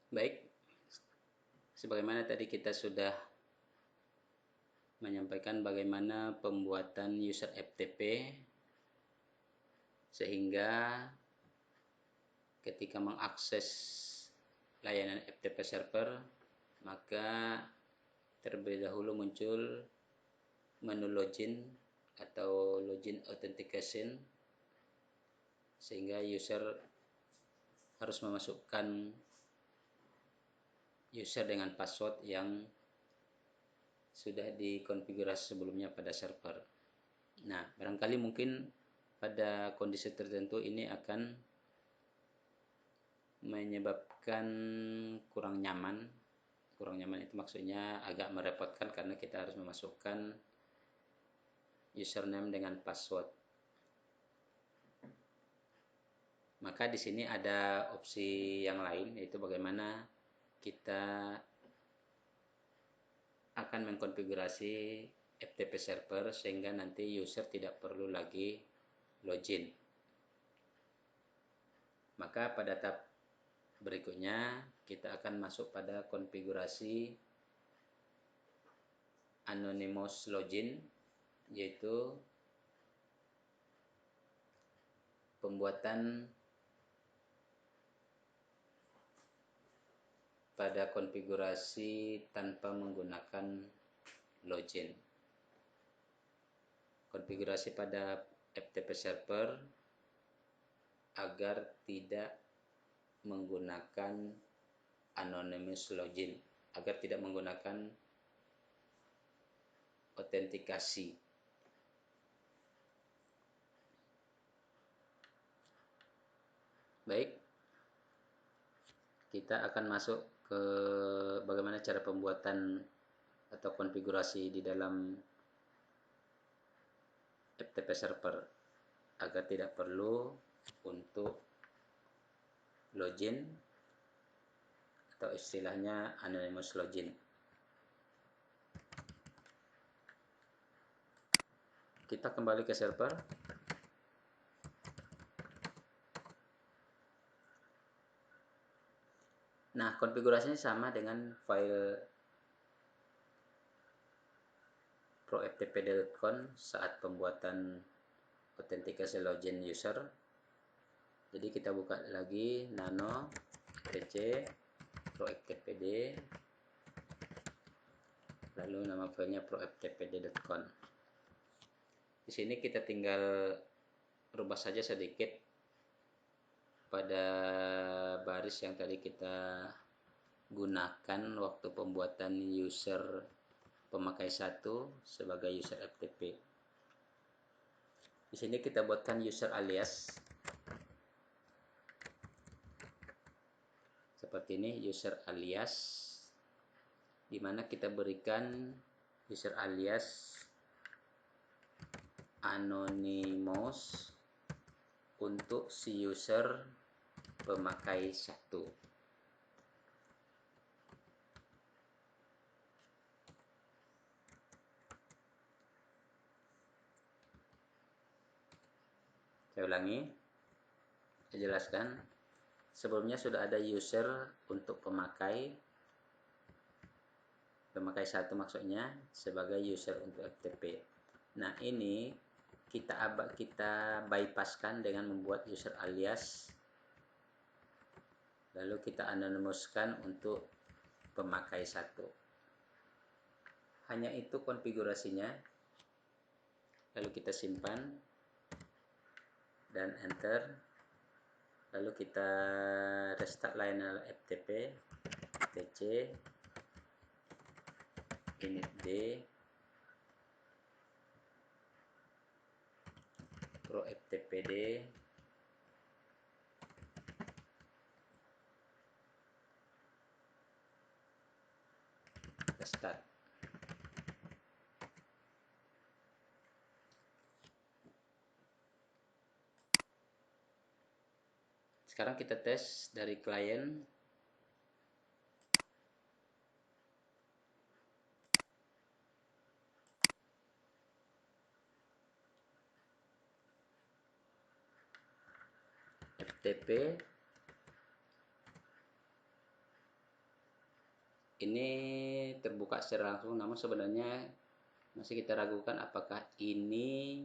Baik, sebagaimana tadi kita sudah menyampaikan bagaimana pembuatan user FTP sehingga ketika mengakses layanan FTP server maka terlebih dahulu muncul menu login atau login authentication sehingga user harus memasukkan user dengan password yang sudah dikonfigurasi sebelumnya pada server. Nah, barangkali mungkin pada kondisi tertentu ini akan menyebabkan kurang nyaman. Kurang nyaman itu maksudnya agak merepotkan karena kita harus memasukkan username dengan password. Maka di sini ada opsi yang lain, yaitu bagaimana kita akan mengkonfigurasi FTP server sehingga nanti user tidak perlu lagi login. Maka pada tahap berikutnya kita akan masuk pada konfigurasi anonymous login, yaitu pembuatan pada konfigurasi tanpa menggunakan login. Konfigurasi pada FTP server agar tidak menggunakan anonymous login, agar tidak menggunakan autentikasi. Baik, kita akan masuk ke bagaimana cara pembuatan atau konfigurasi di dalam FTP server agar tidak perlu untuk login atau istilahnya anonymous login. Kita kembali ke server. Nah, konfigurasinya sama dengan file proftp.com saat pembuatan autentikasi login user. Jadi kita buka lagi nano etc proftpd, lalu nama filenya proftpd.com. Di sini kita tinggal rubah saja sedikit pada baris yang tadi kita gunakan waktu pembuatan user pemakai 1 sebagai user FTP. Di sini kita buatkan user alias seperti ini, user alias, di mana kita berikan user alias anonymous untuk si user pemakai 1. Saya ulangi, saya jelaskan. Sebelumnya sudah ada user untuk pemakai 1 maksudnya sebagai user untuk FTP. Nah, ini kita bypasskan dengan membuat user alias, lalu kita anonymouskan untuk pemakai 1. Hanya itu konfigurasinya. Lalu kita simpan dan enter. Lalu kita restart layanan FTP tc initd proftpd restart. Sekarang kita tes dari klien. FTP ini terbuka secara langsung, namun sebenarnya masih kita ragukan apakah ini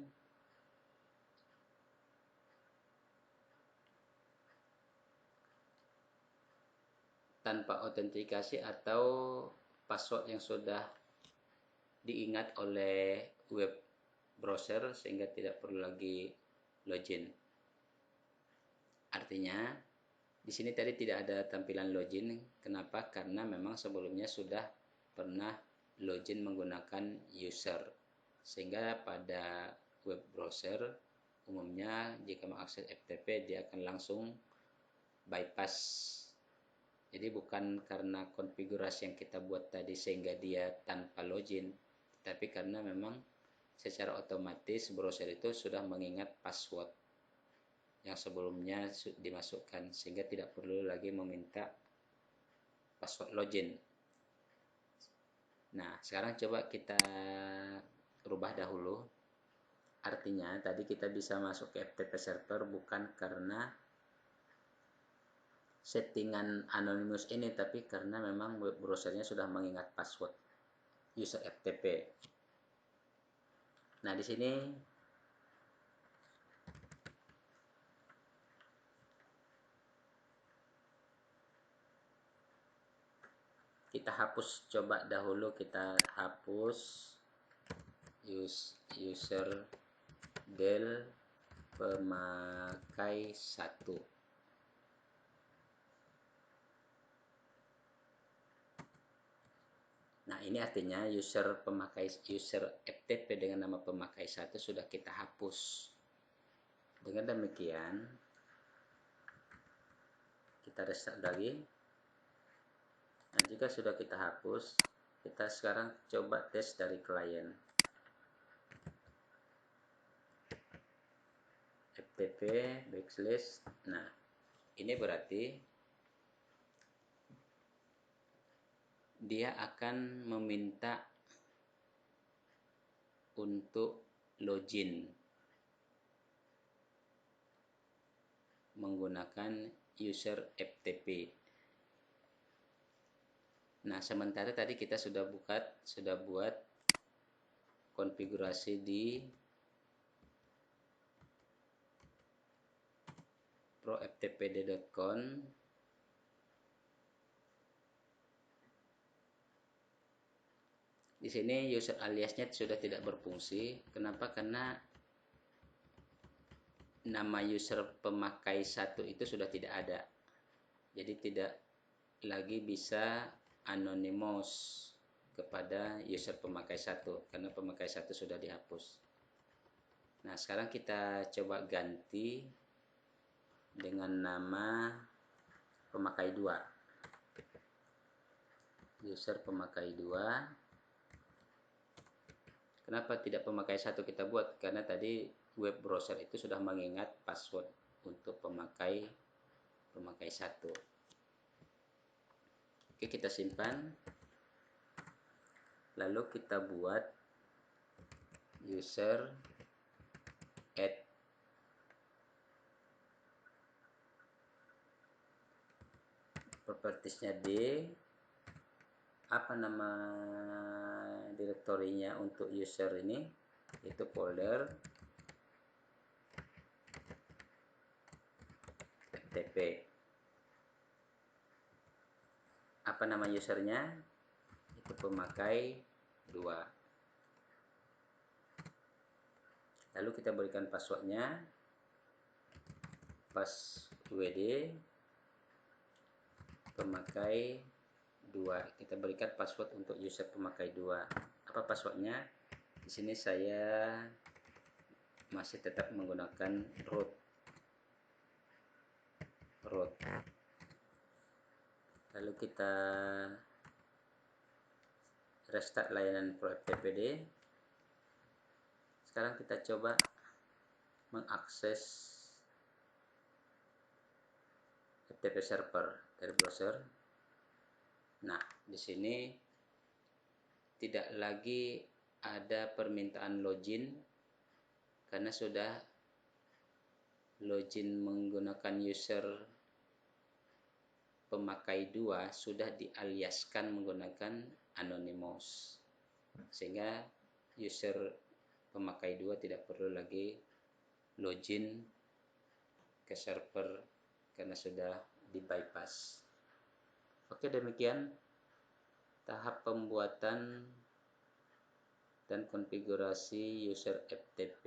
tanpa autentikasi atau password yang sudah diingat oleh web browser sehingga tidak perlu lagi login. Artinya di sini tadi tidak ada tampilan login. Kenapa? Karena memang sebelumnya sudah pernah login menggunakan user. Sehingga pada web browser umumnya jika mengakses FTP dia akan langsung bypass. Jadi bukan karena konfigurasi yang kita buat tadi sehingga dia tanpa login, tapi karena memang secara otomatis browser itu sudah mengingat password yang sebelumnya dimasukkan sehingga tidak perlu lagi meminta password login. Nah, sekarang coba kita rubah dahulu. Artinya tadi kita bisa masuk ke FTP server bukan karena settingan anonymous ini, tapi karena memang web browsernya sudah mengingat password user FTP. Nah, di sini kita hapus, coba dahulu kita hapus user del pemakai 1. Nah, ini artinya user FTP dengan nama pemakai 1 sudah kita hapus. Dengan demikian, kita restart lagi. Nah, jika sudah kita hapus, kita sekarang coba tes dari klien. FTP backslash. Nah, ini berarti dia akan meminta untuk login menggunakan user FTP. Nah, sementara tadi kita sudah buat konfigurasi di proftpd.com. Di sini user aliasnya sudah tidak berfungsi. Kenapa? Karena nama user pemakai 1 itu sudah tidak ada. Jadi tidak lagi bisa anonymous kepada user pemakai 1 karena pemakai 1 sudah dihapus. Nah, sekarang kita coba ganti dengan nama pemakai 2. User pemakai 2. Kenapa tidak pemakai 1 kita buat? Karena tadi web browser itu sudah mengingat password untuk pemakai 1. Oke, kita simpan. Lalu kita buat user add propertiesnya D. Apa nama direktorinya untuk user ini? Itu folder FTP. Apa nama usernya? Itu pemakai 2. Lalu kita berikan passwordnya, passwd pemakai 2. Kita berikan password untuk user pemakai 2. Apa passwordnya? Di sini saya masih tetap menggunakan root. Lalu kita restart layanan proftpd. Sekarang kita coba mengakses FTP server dari browser. Nah, di sini tidak lagi ada permintaan login karena sudah login menggunakan user pemakai 2 sudah dialiaskan menggunakan anonymous, sehingga user pemakai 2 tidak perlu lagi login ke server karena sudah di bypass. Oke, demikian tahap pembuatan dan konfigurasi user FTP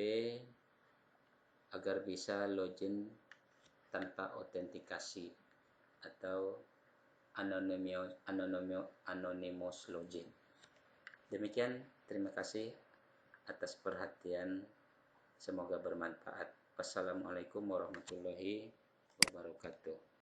agar bisa login tanpa autentikasi atau anonymous login. Demikian, terima kasih atas perhatian, semoga bermanfaat. Wassalamualaikum warahmatullahi wabarakatuh.